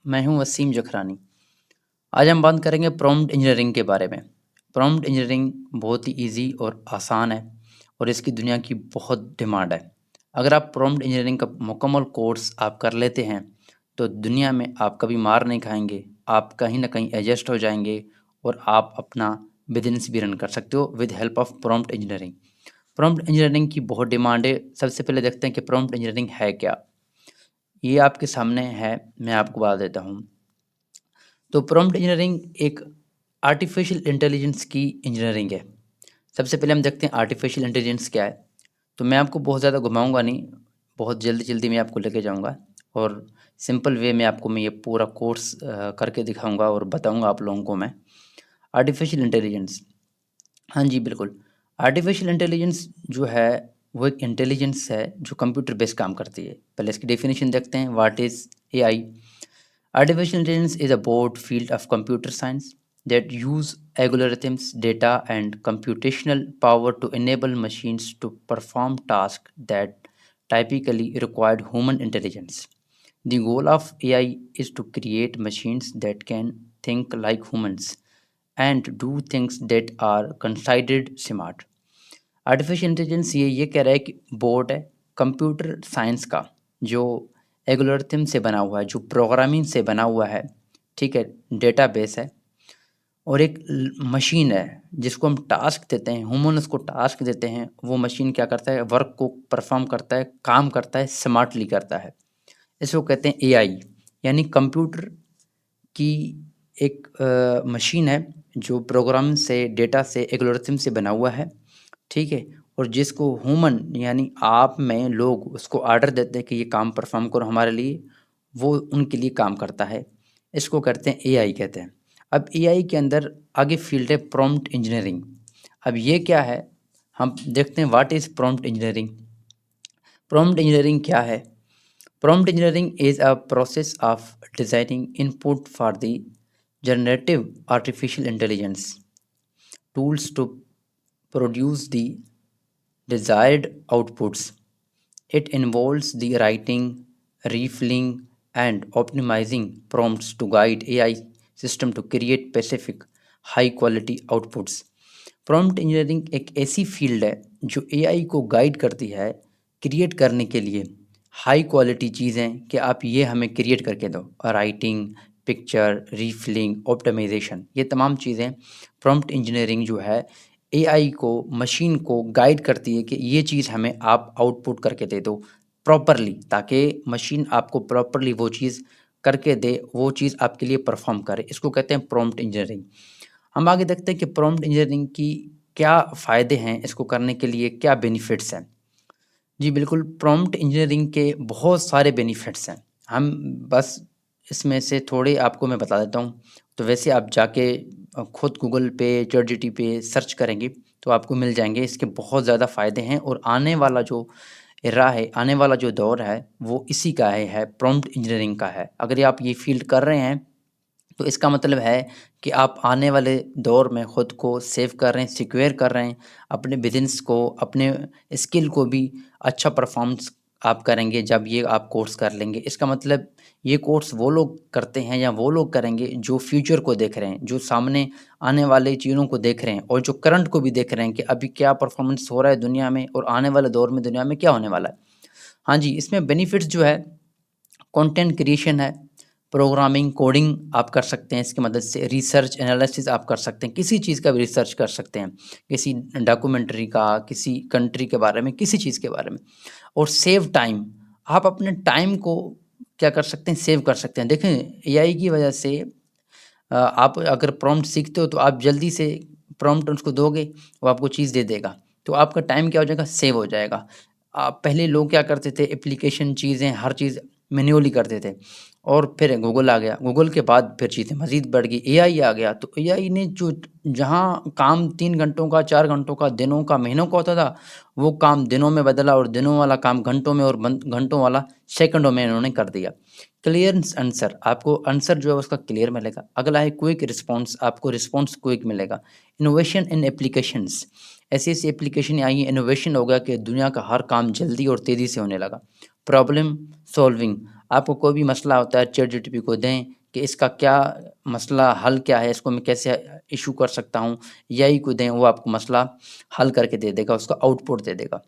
मैं हूं वसीम जखरानी। आज हम बात करेंगे प्रॉम्प्ट इंजीनियरिंग के बारे में। प्रॉम्प्ट इंजीनियरिंग बहुत ही इजी और आसान है और इसकी दुनिया की बहुत डिमांड है। अगर आप प्रॉम्प्ट इंजीनियरिंग का मुकम्मल कोर्स आप कर लेते हैं तो दुनिया में आप कभी मार नहीं खाएंगे। आप कहीं ना कहीं एडजस्ट हो जाएंगे और आप अपना बिजनेस भी रन कर सकते हो with help of prompt engineering. Prompt engineering की बहुत डिमांड है। सबसे पहले देखते हैं कि प्रॉम्प्ट इंजीनियरिंग है क्या। ये आपके सामने है, मैं आपको बता देता हूँ। तो प्रॉम्प्ट इंजीनियरिंग एक आर्टिफिशियल इंटेलिजेंस की इंजीनियरिंग है। सबसे पहले हम देखते हैं आर्टिफिशियल इंटेलिजेंस क्या है। तो मैं आपको बहुत ज़्यादा घुमाऊंगा नहीं, बहुत जल्दी जल्दी मैं आपको लेके जाऊंगा और सिंपल वे में आपको मैं ये पूरा कोर्स करके दिखाऊंगा और बताऊंगा आप लोगों को मैं। आर्टिफिशियल इंटेलिजेंस, हाँ जी बिल्कुल। आर्टिफिशियल इंटेलिजेंस जो है वो एक इंटेलिजेंस है जो कंप्यूटर बेस्ड काम करती है। पहले इसकी डेफिनेशन देखते हैं, what is AI. Artificial intelligence is a broad field of computer science that use algorithms, data, and computational power to enable machines to perform tasks that typically require human intelligence. The goal of AI is to create machines that can think like humans and do things that are considered smart. Artificial intelligence ये कह रहा है कि board है computer science का, जो algorithm से बना हुआ है, जो प्रोग्रामिंग से बना हुआ है, ठीक है, डेटाबेस है। और एक मशीन है जिसको हम टास्क देते हैं, ह्यूमन उसको टास्क देते हैं, वो मशीन क्या करता है, वर्क को परफॉर्म करता है, काम करता है, स्मार्टली करता है। इसको कहते हैं एआई, यानी कंप्यूटर की एक मशीन है जो प्रोग्राम से, डेटा से, एल्गोरिथम से बना हुआ है, ठीक है। और जिसको ह्यूमन यानी आप में लोग उसको ऑर्डर देते हैं कि ये काम परफॉर्म करो हमारे लिए, वो उनके लिए काम करता है। इसको करते हैं एआई कहते हैं। अब एआई के अंदर आगे फील्ड है प्रॉम्प्ट इंजीनियरिंग। अब ये क्या है, हम देखते हैं what is prompt engineering. Prompt engineering क्या है? Prompt engineering is a process of designing input for the generative artificial intelligence tools to produce the desired outputs. It involves the writing, refilling, and optimizing prompts to guide AI system to create specific high quality outputs. Prompt engineering एक ऐसी field है जो AI को guide करती है create करने के लिए हाई क्वालिटी चीज़ें कि आप ये हमें क्रिएट करके दो। राइटिंग, पिक्चर, रीफिलिंग, ऑप्टिमाइजेशन, ये तमाम चीज़ें प्रॉम्प्ट इंजीनियरिंग जो है एआई को, मशीन को गाइड करती है कि ये चीज़ हमें आप आउटपुट करके दे दो प्रॉपरली, ताकि मशीन आपको प्रॉपरली वो चीज़ करके दे, वो चीज़ आपके लिए परफॉर्म करे। इसको कहते हैं प्रॉम्प्ट इंजीनियरिंग। हम आगे देखते हैं कि प्रॉम्प्ट इंजीनियरिंग की क्या फ़ायदे हैं, इसको करने के लिए क्या बेनिफिट्स हैं। जी बिल्कुल, प्रॉम्प्ट इंजीनियरिंग के बहुत सारे बेनिफिट्स हैं। हम बस इसमें से थोड़े आपको मैं बता देता हूँ। तो वैसे आप जाके खुद गूगल पे, चैटजीपीटी पे सर्च करेंगे तो आपको मिल जाएंगे। इसके बहुत ज़्यादा फ़ायदे हैं और आने वाला जो एरा है, आने वाला जो दौर है, वो इसी का है प्रॉम्प्ट इंजीनियरिंग का है। अगर आप ये फील्ड कर रहे हैं तो इसका मतलब है कि आप आने वाले दौर में ख़ुद को सेव कर रहे हैं, सिक्योर कर रहे हैं, अपने बिज़नेस को, अपने स्किल को भी अच्छा परफॉर्मेंस आप करेंगे जब ये आप कोर्स कर लेंगे। इसका मतलब ये कोर्स वो लोग करते हैं या वो लोग करेंगे जो फ्यूचर को देख रहे हैं, जो सामने आने वाले चीज़ों को देख रहे हैं और जो करंट को भी देख रहे हैं कि अभी क्या परफॉर्मेंस हो रहा है दुनिया में और आने वाले दौर में दुनिया में क्या होने वाला है। हाँ जी, इसमें बेनिफिट्स जो है, कंटेंट क्रिएशन है, प्रोग्रामिंग, कोडिंग आप कर सकते हैं इसकी मदद से, रिसर्च एनालिसिस आप कर सकते हैं, किसी चीज़ का भी रिसर्च कर सकते हैं, किसी डॉक्यूमेंट्री का, किसी कंट्री के बारे में, किसी चीज़ के बारे में। और सेव टाइम, आप अपने टाइम को क्या कर सकते हैं, सेव कर सकते हैं। देखें एआई की वजह से आप अगर प्रॉम्प्ट सीखते हो तो आप जल्दी से प्रॉम्प्ट उसको दोगे, वो आपको चीज़ दे देगा, तो आपका टाइम क्या हो जाएगा, सेव हो जाएगा। पहले लोग क्या करते थे, एप्लीकेशन चीज़ें हर चीज़ मैन्युअली करते थे और फिर गूगल आ गया, गूगल के बाद फिर चीज़ें मज़ीद बढ़ गई, एआई आ गया। तो एआई ने जो जहाँ काम 3 घंटों का, 4 घंटों का, दिनों का, महीनों का होता था, वो काम दिनों में बदला और दिनों वाला काम घंटों में और घंटों वाला सेकंडों में इन्होंने कर दिया। क्लियर आंसर, आपको आंसर जो है उसका क्लियर मिलेगा। अगला है क्विक रिस्पॉन्स, आपको रिस्पॉन्स क्विक मिलेगा। इनोवेशन इन एप्लीकेशंस, ऐसी-ऐसी एप्लीकेशन आई हैं, इनोवेशन हो गया कि दुनिया का हर काम जल्दी और तेज़ी से होने लगा। प्रॉब्लम सॉल्विंग, आपको कोई भी मसला होता है चैट जीटीपी को दें कि इसका क्या मसला हल क्या है, इसको मैं कैसे इशू कर सकता हूँ, एआई को दें, वो आपको मसला हल करके दे देगा, उसका आउटपुट दे देगा।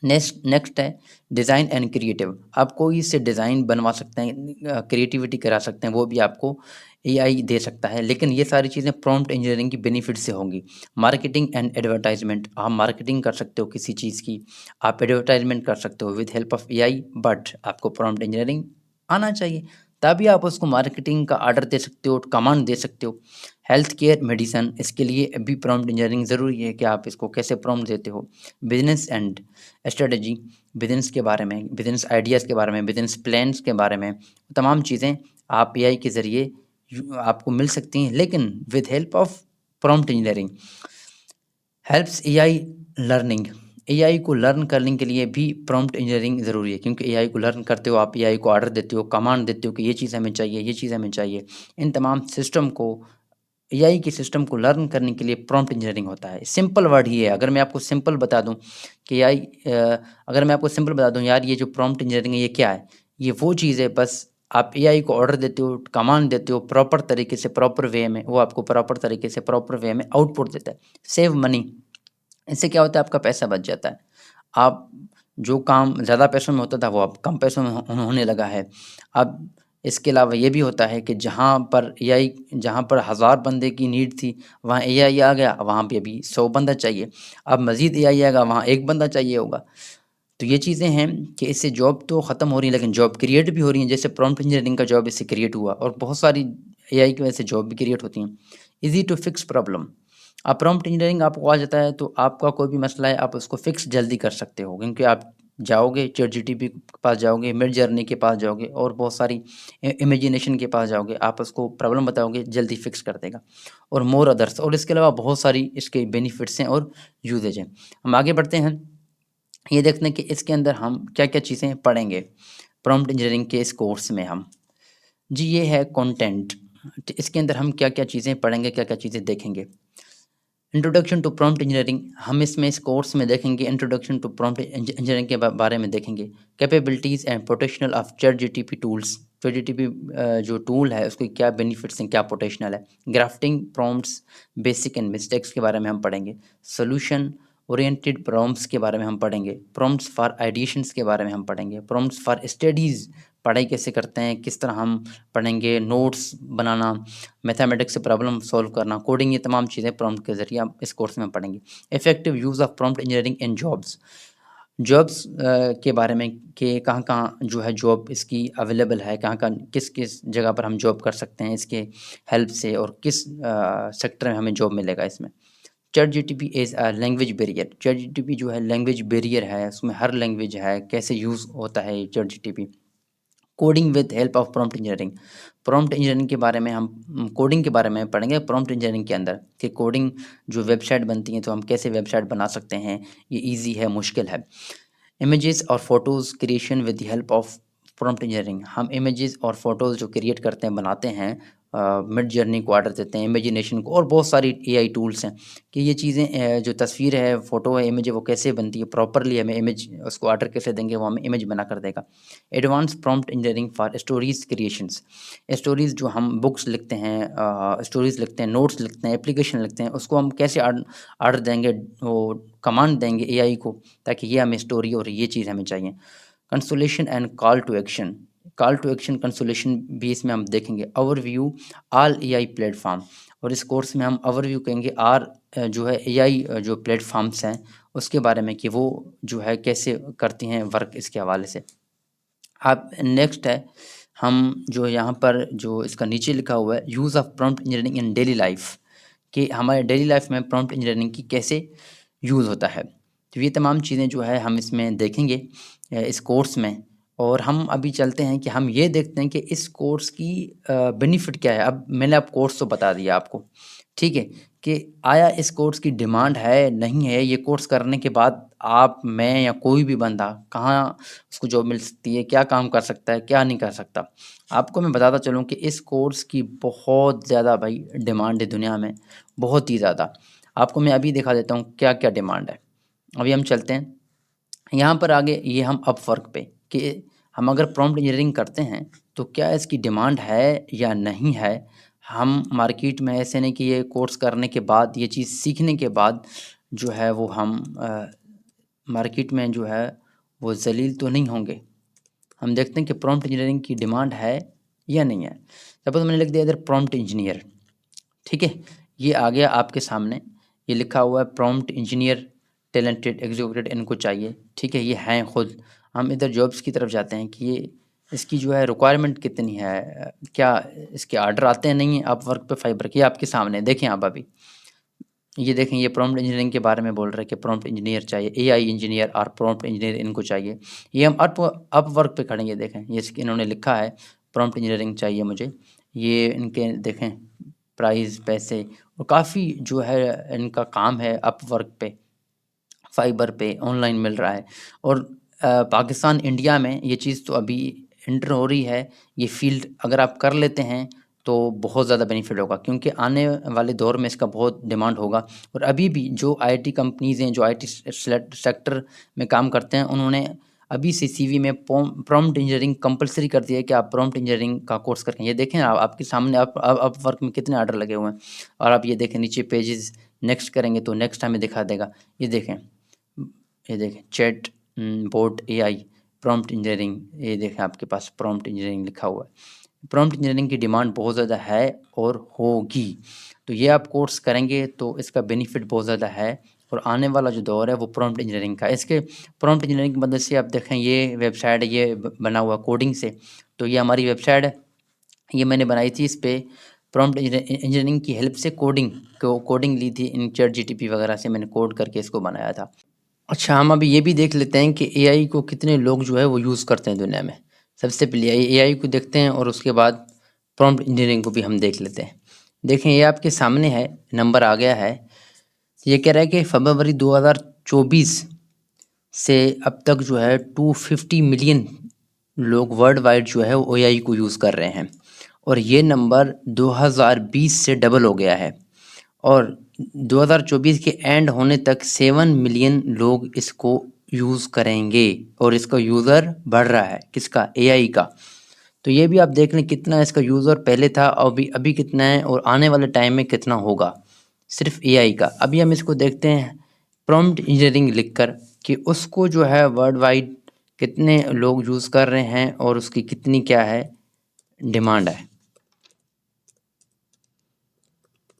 नेक्स्ट है डिज़ाइन एंड क्रिएटिव। आप कोई से डिज़ाइन बनवा सकते हैं, क्रिएटिविटी करा सकते हैं, वो भी आपको एआई दे सकता है। लेकिन ये सारी चीज़ें प्रॉम्प्ट इंजीनियरिंग की बेनिफिट से होंगी। मार्केटिंग एंड एडवर्टाइजमेंट, आप मार्केटिंग कर सकते हो किसी चीज़ की, आप एडवर्टाइजमेंट कर सकते हो with help of AI, but आपको प्रॉम्प्ट इंजीनियरिंग आना चाहिए, तभी आप उसको मार्केटिंग का ऑर्डर दे सकते हो, कमांड दे सकते हो। हेल्थ केयर, मेडिसन, इसके लिए भी प्रॉम्प्ट इंजीनियरिंग ज़रूरी है कि आप इसको कैसे प्रॉम्प्ट देते हो। बिजनेस एंड स्ट्रेटजी, बिजनेस के बारे में, बिजनेस आइडियाज़ के बारे में, बिजनेस प्लान्स के बारे में, तमाम चीज़ें आप एआई के ज़रिए आपको मिल सकती हैं, लेकिन with help of prompt engineering. Helps AI learning, AI को लर्न करने के लिए भी प्रॉम्प्ट इंजीनियरिंग ज़रूरी है, क्योंकि एआई को लर्न करते हो, आप एआई को ऑर्डर देते हो, कमांड देते हो कि ये चीज़ हमें चाहिए, ये चीज़ हमें चाहिए। इन तमाम सिस्टम को, एआई के सिस्टम को लर्न करने के लिए प्रॉम्प्ट इंजीनियरिंग होता है। सिंपल वर्ड ये है, अगर मैं आपको सिंपल बता दूं कि एआई, अगर मैं आपको सिंपल बता दूं यार ये जो प्रॉम्प्ट इंजीनियरिंग है ये क्या है, ये वो चीज़ है, बस आप एआई को ऑर्डर देते हो, कमांड देते हो, प्रॉपर तरीके से, प्रॉपर वे में, वो आपको प्रॉपर तरीके से, प्रॉपर वे में आउटपुट देता है। सेव मनी, इससे क्या होता है आपका पैसा बच जाता है। आप जो काम ज़्यादा पैसों में होता था वो अब कम पैसों में होने लगा है। अब इसके अलावा ये भी होता है कि जहाँ पर एआई, जहाँ पर 1000 बंदे की नीड थी वहाँ एआई आ गया, वहाँ पे अभी 100 बंदा चाहिए। अब मज़ीद एआई आएगा, वहाँ 1 बंदा चाहिए होगा। तो ये चीज़ें हैं कि इससे जॉब तो ख़त्म हो रही है, लेकिन जॉब क्रिएट भी हो रही हैं। जैसे प्रॉम्प्ट इंजीनियरिंग का जॉब इससे क्रिएट हुआ, और बहुत सारी एआई की वजह से जॉब भी क्रिएट होती हैं। ईज़ी टू फिक्स प्रॉब्लम, अब प्रॉम्प्ट इंजीनियरिंग आपको आ जाता है तो आपका कोई भी मसला है आप उसको फिक्स जल्दी कर सकते हो, क्योंकि आप जाओगे चैट जीटीपी के पास, जाओगे मिड जर्नी के पास, जाओगे और बहुत सारी इमेजिनेशन के पास जाओगे, आप उसको प्रॉब्लम बताओगे, जल्दी फिक्स कर देगा। और मोर अदर्स, और इसके अलावा बहुत सारी इसके बेनिफिट्स हैं और यूजेज हैं। हम आगे बढ़ते हैं, ये देखते हैं कि इसके अंदर हम क्या क्या चीज़ें पढ़ेंगे प्रॉम्प्ट इंजीनियरिंग के इस कोर्स में। हम जी, ये है कंटेंट, इसके अंदर हम क्या क्या चीज़ें पढ़ेंगे, क्या क्या चीज़ें देखेंगे। इंट्रोडक्शन टू प्रॉम्प्ट इंजीनियरिंग, हम इसमें इस कोर्स में देखेंगे इंट्रोडक्शन टू प्रॉम्प्ट इंजीनियरिंग के बारे में देखेंगे। Capabilities and potential of chat GTP tools, chat GTP जो टूल है उसके क्या बेनिफिट्स हैं, क्या पोटेंशियल है। Grafting prompts, basic and mistakes के बारे में हम पढ़ेंगे। सोल्यूशन ओरिएंटेड प्रॉम्प्ट्स के बारे में हम पढ़ेंगे। प्रॉम्प्ट्स फॉर आइडिएशंस के बारे में हम पढ़ेंगे। प्रॉम्प्ट्स फॉर स्टडीज़, पढ़ाई कैसे करते हैं, किस तरह हम पढ़ेंगे, नोट्स बनाना, मैथमेटिक्स से प्रॉब्लम सॉल्व करना, कोडिंग, ये तमाम चीज़ें प्रॉम्प्ट के ज़रिए आप इस कोर्स में पढ़ेंगे। Effective use of prompt engineering in jobs, jobs के बारे में कि कहाँ-कहाँ जो है जॉब इसकी अवेलेबल है, कहाँ-कहाँ किस-किस जगह पर हम जॉब कर सकते हैं इसके हेल्प से, और किस सेक्टर में हमें जॉब मिलेगा इसमें। Chat GTP is a language barrier, chat GTP जो है लैंग्वेज बैरियर है, उसमें हर लैंग्वेज है, कैसे यूज़ होता है ये chat GTP. Coding with help of prompt engineering, prompt engineering के बारे में हम कोडिंग के बारे में पढ़ेंगे प्रॉम्प्ट इंजीनियरिंग के अंदर, कि कोडिंग जो वेबसाइट बनती हैं तो हम कैसे वेबसाइट बना सकते हैं, ये ईजी है, मुश्किल है। इमेजेस और photos creation with the help of prompt engineering, हम इमेजेस और फोटोज़ जो क्रिएट करते हैं, बनाते हैं, मिड जर्नी को ऑर्डर देते हैं, इमेजिनेशन को, और बहुत सारी एआई टूल्स हैं कि ये चीज़ें, जो तस्वीर है, फ़ोटो है, इमेज है, वो कैसे बनती है प्रॉपरली, हमें इमेज उसको ऑर्डर कैसे देंगे, वो हमें इमेज बना कर देगा। Advance prompt engineering for stories creations, stories जो हम बुक्स लिखते हैं, स्टोरीज़ लिखते हैं, नोट्स लिखते हैं, एप्लीकेशन लिखते हैं, उसको हम कैसे ऑर्डर देंगे, वो कमांड देंगे एआई को, ताकि ये हमें स्टोरी और ये चीज़ हमें चाहिए। Consolation and call to action, call to action consolation भी इसमें हम देखेंगे। ओवरव्यू ऑल एआई प्लेटफॉर्म, और इस कोर्स में हम ओवरव्यू कहेंगे जो है एआई जो प्लेटफॉर्म्स हैं उसके बारे में, कि वो जो है कैसे करती हैं वर्क, इसके हवाले से। अब नेक्स्ट है, हम जो यहाँ पर जो इसका नीचे लिखा हुआ है, use of prompt engineering in daily life, कि हमारे डेली लाइफ में प्रॉम्प्ट इंजीनियरिंग की कैसे यूज़ होता है। तो ये तमाम चीज़ें जो है हम इसमें देखेंगे इस कोर्स में। और हम अभी चलते हैं कि हम ये देखते हैं कि इस कोर्स की बेनिफिट क्या है। अब मैंने अब कोर्स तो बता दिया आपको, ठीक है, कि आया इस कोर्स की डिमांड है, नहीं है, ये कोर्स करने के बाद आप, मैं या कोई भी बंदा कहाँ उसको जॉब मिल सकती है, क्या काम कर सकता है, क्या नहीं कर सकता। आपको मैं बताता चलूँ कि इस कोर्स की बहुत ज़्यादा भाई डिमांड है दुनिया में, बहुत ही ज़्यादा। आपको मैं अभी दिखा देता हूँ क्या-क्या डिमांड है। अभी हम चलते हैं यहाँ पर आगे, ये हम अपवर्क पे, कि हम अगर प्रॉम्प्ट इंजीनियरिंग करते हैं तो क्या इसकी डिमांड है या नहीं है। हम मार्केट में ऐसे नहीं कि ये कोर्स करने के बाद, ये चीज़ सीखने के बाद जो है वो हम मार्केट में जो है वो ज़लील तो नहीं होंगे। हम देखते हैं कि प्रॉम्प्ट इंजीनियरिंग की डिमांड है या नहीं है। सपोज मैंने लिख दिया इधर प्रॉम्प्ट इंजीनियर, ठीक है, ये आ गया आपके सामने, ये लिखा हुआ है प्रॉम्प्ट इंजीनियर टैलेंटेड एग्जीक्यूटिव इनको चाहिए, ठीक है, ये हैं खुद। हम इधर जॉब्स की तरफ जाते हैं कि ये इसकी जो है रिक्वायरमेंट कितनी है, क्या इसके ऑर्डर आते हैं नहीं है अपवर्क पे, फाइबर की आपके सामने देखें आप अभी। ये देखें, ये प्रॉम्प्ट इंजीनियरिंग के बारे में बोल रहे हैं कि प्रॉम्प्ट इंजीनियर चाहिए, एआई इंजीनियर और प्रॉम्प्ट इंजीनियर इनको चाहिए। ये हम अपवर्क पे खड़ेंगे, देखें ये इन्होंने लिखा है प्रॉम्प्ट इंजीनियरिंग चाहिए मुझे। ये इनके देखें प्राइस, पैसे, और काफ़ी जो है इनका काम है अपवर्क पे, फाइबर पे ऑनलाइन मिल रहा है। और पाकिस्तान इंडिया में ये चीज़ तो अभी इंटर हो रही है। ये फील्ड अगर आप कर लेते हैं तो बहुत ज़्यादा बेनिफिट होगा, क्योंकि आने वाले दौर में इसका बहुत डिमांड होगा। और अभी भी जो आईटी कंपनीज़ हैं, जो आईटी सेक्टर में काम करते हैं, उन्होंने अभी से सीवी में प्रॉम्प्ट इंजीनियरिंग कंपलसरी कर दिया है कि आप प्रॉम्प्ट इंजीनियरिंग का कोर्स करें। ये देखें आपके सामने, आप वर्क में कितने ऑर्डर लगे हुए हैं। और आप ये देखें नीचे पेजेस, नेक्स्ट करेंगे तो नेक्स्ट हमें दिखा देगा। ये देखें chat bot AI prompt engineering, ये देखें आपके पास प्रॉम्प्ट इंजीनियरिंग लिखा हुआ है। प्रॉम्प्ट इंजीनियरिंग की डिमांड बहुत ज़्यादा है और होगी, तो ये आप कोर्स करेंगे तो इसका बेनिफिट बहुत ज़्यादा है। और आने वाला जो दौर है वो प्रॉम्प्ट इंजीनियरिंग का है। इसके प्रॉम्प्ट इंजीनियरिंग की मदद से आप देखें, ये वेबसाइट है, ये बना हुआ कोडिंग से। तो ये हमारी वेबसाइट है, ये मैंने बनाई थी, इस पे प्रॉम्प्ट इंजीनियरिंग की हेल्प से कोडिंग ली थी, इन चैट जीटीपी वगैरह से मैंने कोड करके इसको बनाया था। अच्छा, हम अभी ये भी देख लेते हैं कि एआई को कितने लोग जो है वो यूज़ करते हैं दुनिया में। सबसे पहले एआई को देखते हैं और उसके बाद प्रॉम्प्ट इंजीनियरिंग को भी हम देख लेते हैं। देखें, ये आपके सामने है, नंबर आ गया है। ये कह रहा है कि फरवरी 2024 से अब तक जो है 250 मिलियन लोग वर्ल्ड वाइड जो है वो एआई को यूज़ कर रहे हैं। और ये नंबर 2020 से डबल हो गया है। और 2024 के एंड होने तक 7 मिलियन लोग इसको यूज़ करेंगे। और इसका यूज़र बढ़ रहा है, किसका, एआई का। तो ये भी आप देख लें कितना इसका यूज़र पहले था, और अभी कितना है, और आने वाले टाइम में कितना होगा सिर्फ एआई का। अभी हम इसको देखते हैं प्रॉम्प्ट इंजीनियरिंग लिखकर कि उसको जो है वर्ल्ड वाइड कितने लोग यूज़ कर रहे हैं और उसकी कितनी क्या है डिमांड है।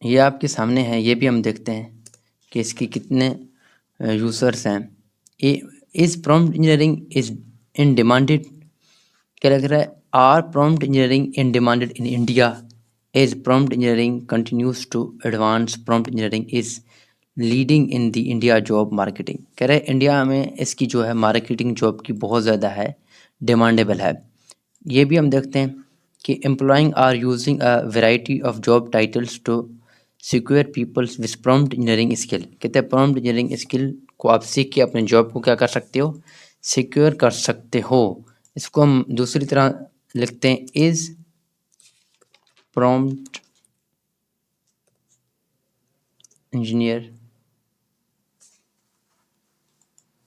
ये आपके सामने है, ये भी हम देखते हैं कि इसकी कितने यूज़र्स हैं। इस prompt engineering is in demanded, क्या लग रहा है, are prompt engineering in demanded in India as prompt engineering continues to advance. Prompt engineering is leading in the India job marketing, कह रहे हैं इंडिया में इसकी जो है मार्केटिंग जॉब की बहुत ज़्यादा है, डिमांडेबल है। ये भी हम देखते हैं कि employing are using a variety of job titles to secure peoples with prompt engineering skill. कहते हैं प्रॉम्प्ट इंजीनियरिंग स्किल को आप सीख के अपने जॉब को क्या कर सकते हो, सिक्योर कर सकते हो। इसको हम दूसरी तरह लिखते हैं, इज प्रॉम्प्ट इंजीनियर,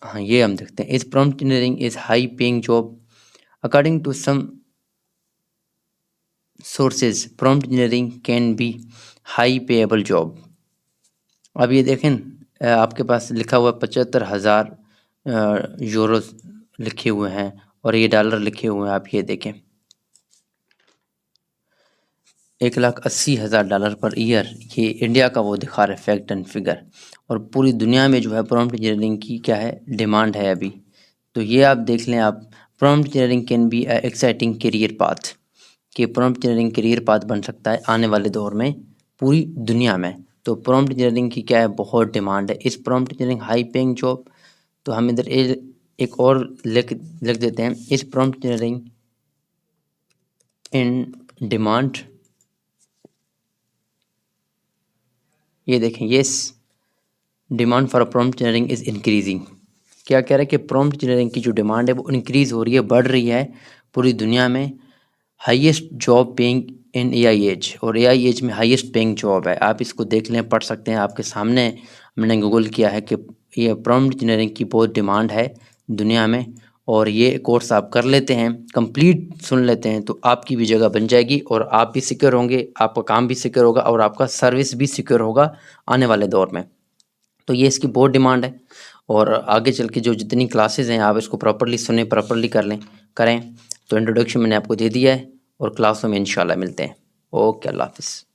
हाँ ये हम देखते हैं, is prompt engineering is high paying job according to some sources. Prompt engineering can be high payable job. अब ये देखें, आपके पास लिखा हुआ 75,000 यूरो लिखे हुए हैं और ये डॉलर लिखे हुए हैं। आप ये देखें, 1,80,000 डॉलर पर ईयर, ये इंडिया का वो दिखा रहा है फैक्ट एंड फिगर। और पूरी दुनिया में जो है प्रॉम्प्ट इंजीनियरिंग की क्या है, डिमांड है अभी। तो ये आप देख लें, आप prompt engineering can be a exciting career path, कि प्रॉम्प्ट इंजीनियरिंग करियर पाथ बन सकता है आने वाले दौर में पूरी दुनिया में। तो प्रॉम्प्ट इंजीनियरिंग की क्या है, बहुत डिमांड है। इस prompt engineering high paying job, तो हम इधर एक और लिख देते हैं, इस प्रॉम्प्ट इंजीनियरिंग इन डिमांड। ये देखें, yes demand for prompt engineering is increasing. क्या कह रहा है कि प्रॉम्प्ट इंजीनियरिंग की जो डिमांड है वो इंक्रीज़ हो रही है, बढ़ रही है पूरी दुनिया में। Highest job paying in AI age, और एआई एज में हाईएस्ट पेइंग जॉब है। आप इसको देख लें, पढ़ सकते हैं, आपके सामने मैंने गूगल किया है कि ये प्रॉम्प्ट इंजीनियरिंग की बहुत डिमांड है दुनिया में। और ये कोर्स आप कर लेते हैं, कंप्लीट सुन लेते हैं, तो आपकी भी जगह बन जाएगी और आप भी सिक्योर होंगे, आपका काम भी सिक्योर होगा और आपका सर्विस भी सिक्योर होगा आने वाले दौर में। तो ये इसकी बहुत डिमांड है और आगे चल के जो जितनी क्लासेस हैं आप इसको प्रॉपर्ली सुने, प्रॉपर्ली कर लें करें। तो इंट्रोडक्शन मैंने आपको दे दिया है और क्लासों में इंशाल्लाह मिलते हैं। ओके, अल्लाह हाफ़िज़।